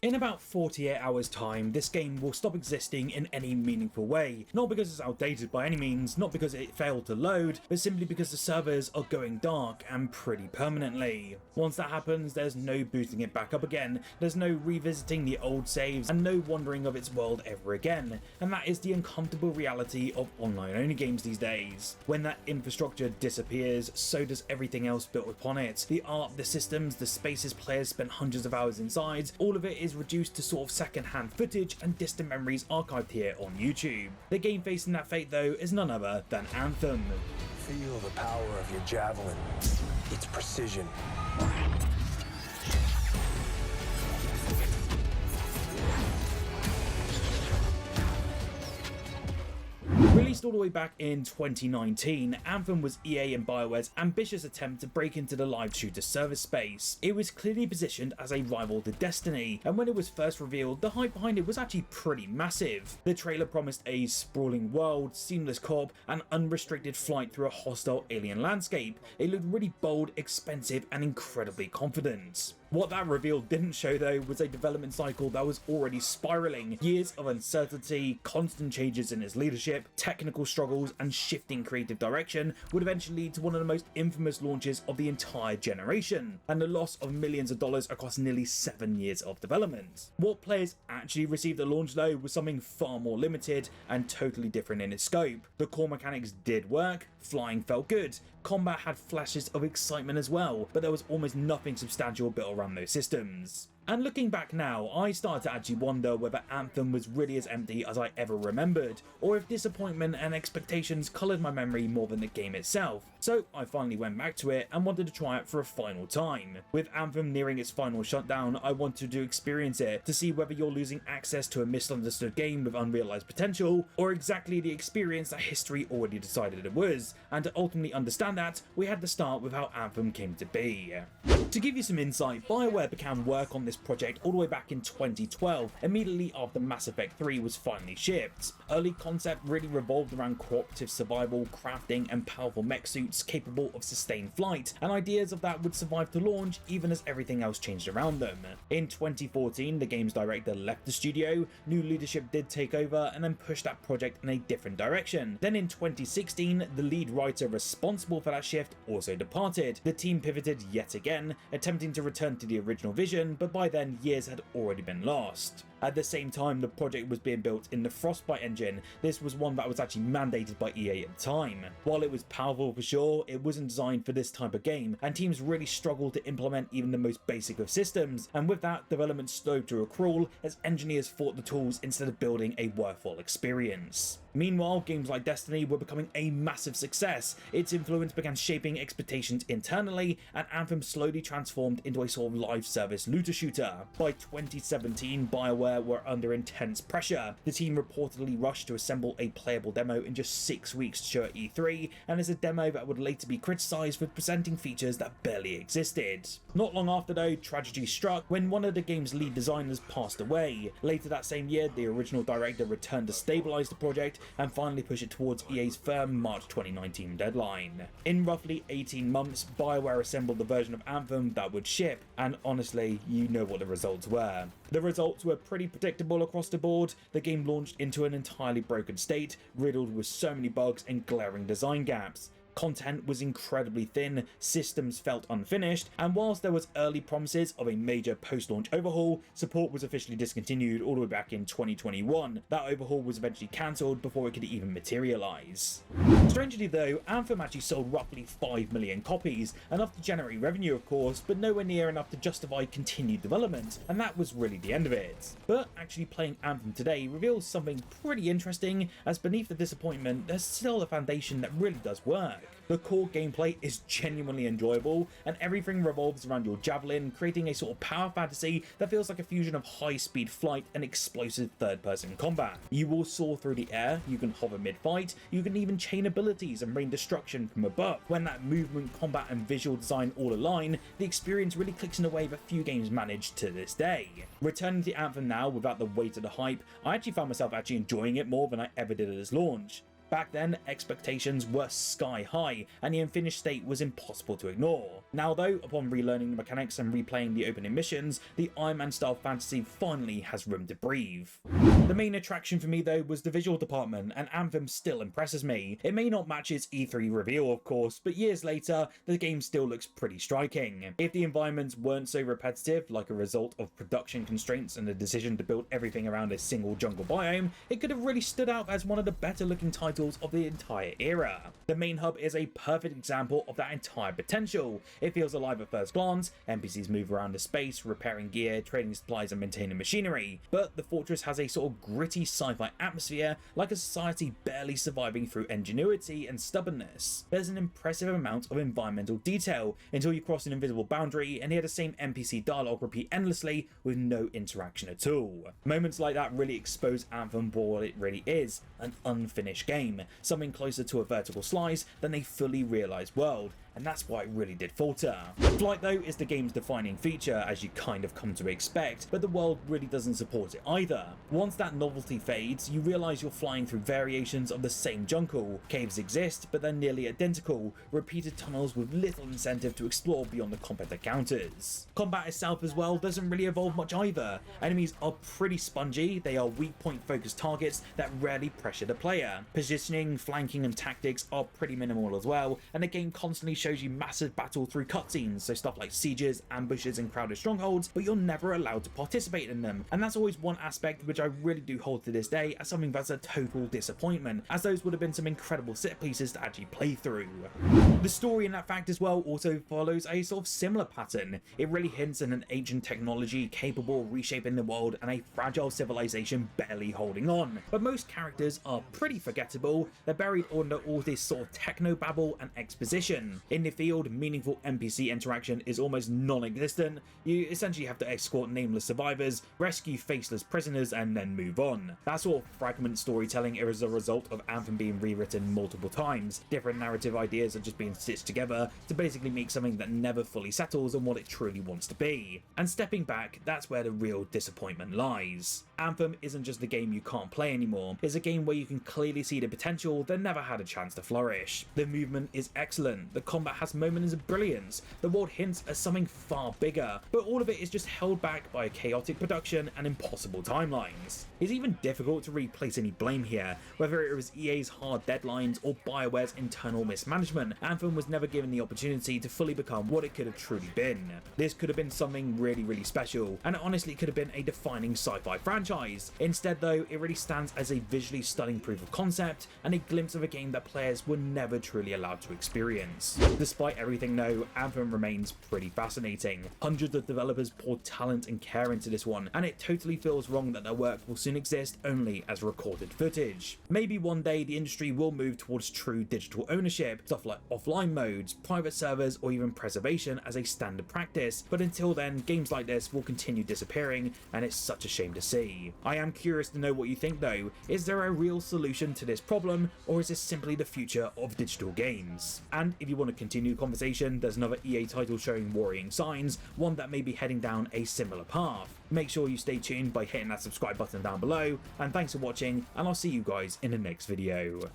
In about 48 hours time, this game will stop existing in any meaningful way, not because it's outdated by any means, not because it failed to load, but simply because the servers are going dark and pretty permanently. Once that happens, there's no booting it back up again, there's no revisiting the old saves, and no wandering of its world ever again, and that is the uncomfortable reality of online-only games these days. When that infrastructure disappears, so does everything else built upon it. The art, the systems, the spaces players spent hundreds of hours inside, all of it is reduced to sort of second-hand footage and distant memories archived here on YouTube. The game facing that fate though is none other than Anthem. Feel the power of your javelin, its precision. Released all the way back in 2019, Anthem was EA and Bioware's ambitious attempt to break into the live shooter service space. It was clearly positioned as a rival to Destiny, and when it was first revealed, the hype behind it was actually pretty massive. The trailer promised a sprawling world, seamless co-op, and unrestricted flight through a hostile alien landscape. It looked really bold, expensive, and incredibly confident. What that reveal didn't show though was a development cycle that was already spiraling. Years of uncertainty, constant changes in its leadership, technical struggles, and shifting creative direction would eventually lead to one of the most infamous launches of the entire generation, and the loss of millions of dollars across nearly 7 years of development. What players actually received at launch though was something far more limited and totally different in its scope. The core mechanics did work, flying felt good, combat had flashes of excitement as well, but there was almost nothing substantial built around those systems. And looking back now, I started to actually wonder whether Anthem was really as empty as I ever remembered, or if disappointment and expectations coloured my memory more than the game itself. So I finally went back to it and wanted to try it for a final time. With Anthem nearing its final shutdown, I wanted to experience it, to see whether you're losing access to a misunderstood game with unrealised potential, or exactly the experience that history already decided it was, and to ultimately understand that, we had to start with how Anthem came to be. To give you some insight, Bioware began work on this project all the way back in 2012, immediately after Mass Effect 3 was finally shipped. Early concept really revolved around cooperative survival, crafting, and powerful mech suits capable of sustained flight, and ideas of that would survive to launch even as everything else changed around them. In 2014, the game's director left the studio, new leadership did take over, and then pushed that project in a different direction. Then in 2016, the lead writer responsible for that shift also departed. The team pivoted yet again, attempting to return to the original vision, but by then years had already been lost. At the same time, the project was being built in the Frostbite engine. This was one that was actually mandated by EA at the time. While it was powerful for sure, it wasn't designed for this type of game, and teams really struggled to implement even the most basic of systems, and with that, development slowed to a crawl as engineers fought the tools instead of building a worthwhile experience. Meanwhile, games like Destiny were becoming a massive success. Its influence began shaping expectations internally, and Anthem slowly transformed into a sort of live service looter shooter. By 2017, Bioware were under intense pressure. The team reportedly rushed to assemble a playable demo in just 6 weeks to show at E3, and is a demo that would later be criticised for presenting features that barely existed. Not long after though, tragedy struck when one of the game's lead designers passed away. Later that same year, the original director returned to stabilise the project and finally push it towards EA's firm March 2019 deadline. In roughly 18 months, Bioware assembled the version of Anthem that would ship, and honestly, you know what the results were. The results were pretty predictable across the board. The game launched into an entirely broken state, riddled with so many bugs and glaring design gaps. Content was incredibly thin, systems felt unfinished, and whilst there was early promises of a major post-launch overhaul, support was officially discontinued all the way back in 2021. That overhaul was eventually cancelled before it could even materialise. Strangely though, Anthem actually sold roughly 5 million copies, enough to generate revenue of course, but nowhere near enough to justify continued development, and that was really the end of it. But actually playing Anthem today reveals something pretty interesting, as beneath the disappointment, there's still a foundation that really does work. The core gameplay is genuinely enjoyable, and everything revolves around your javelin, creating a sort of power fantasy that feels like a fusion of high-speed flight and explosive third-person combat. You will soar through the air, you can hover mid-fight, you can even chain abilities and rain destruction from above. When that movement, combat, and visual design all align, the experience really clicks in a way that few games manage to this day. Returning to Anthem now without the weight of the hype, I actually found myself enjoying it more than I ever did at its launch. Back then, expectations were sky high, and the unfinished state was impossible to ignore. Now though, upon relearning the mechanics and replaying the opening missions, the Iron Man style fantasy finally has room to breathe. The main attraction for me though was the visual department, and Anthem still impresses me. It may not match its E3 reveal of course, but years later, the game still looks pretty striking. If the environments weren't so repetitive, like a result of production constraints and the decision to build everything around a single jungle biome, it could have really stood out as one of the better looking titles of the entire era. The main hub is a perfect example of that entire potential. It feels alive at first glance, NPCs move around the space, repairing gear, trading supplies and maintaining machinery, but the fortress has a sort of gritty sci-fi atmosphere, like a society barely surviving through ingenuity and stubbornness. There's an impressive amount of environmental detail until you cross an invisible boundary and hear the same NPC dialogue repeat endlessly with no interaction at all. Moments like that really expose Anthem for what it really is, an unfinished game, something closer to a vertical slice than a fully realised world, and that's why it really did falter. Flight though is the game's defining feature, as you kind of come to expect, but the world really doesn't support it either. Once that novelty fades, you realise you're flying through variations of the same jungle. Caves exist, but they're nearly identical, repeated tunnels with little incentive to explore beyond the combat encounters. Combat itself as well doesn't really evolve much either. Enemies are pretty spongy, they are weak point focused targets that rarely pressure the player. Positioning, flanking and tactics are pretty minimal as well, and the game constantly shows you massive battle through cutscenes, so stuff like sieges, ambushes and crowded strongholds, but you're never allowed to participate in them, and that's always one aspect which I really do hold to this day as something that's a total disappointment, as those would have been some incredible set pieces to actually play through. The story in that fact as well also follows a sort of similar pattern. It really hints at an ancient technology capable of reshaping the world and a fragile civilization barely holding on, but most characters are pretty forgettable. They're buried under all this sort of techno-babble and exposition. In the field, meaningful NPC interaction is almost non-existent. You essentially have to escort nameless survivors, rescue faceless prisoners, and then move on. That sort of fragment storytelling is a result of Anthem being rewritten multiple times. Different narrative ideas are just being stitched together to basically make something that never fully settles on what it truly wants to be. And stepping back, that's where the real disappointment lies. Anthem isn't just a game you can't play anymore, it's a game where you can clearly see the potential that never had a chance to flourish. The movement is excellent, the combat has moments of brilliance, the world hints at something far bigger, but all of it is just held back by a chaotic production and impossible timelines. It's even difficult to really place any blame here, whether it was EA's hard deadlines or Bioware's internal mismanagement. Anthem was never given the opportunity to fully become what it could have truly been. This could have been something really special, and it honestly could have been a defining sci-fi franchise. Instead though, it really stands as a visually stunning proof of concept and a glimpse of a game that players were never truly allowed to experience. Despite everything though, Anthem remains pretty fascinating. Hundreds of developers poured talent and care into this one, and it totally feels wrong that their work will soon exist only as recorded footage. Maybe one day the industry will move towards true digital ownership, stuff like offline modes, private servers, or even preservation as a standard practice, but until then, games like this will continue disappearing, and it's such a shame to see. I am curious to know what you think though. Is there a real solution to this problem, or is this simply the future of digital games? And if you want to continue the conversation, there's another EA title showing worrying signs, one that may be heading down a similar path. Make sure you stay tuned by hitting that subscribe button down below, and thanks for watching, and I'll see you guys in the next video.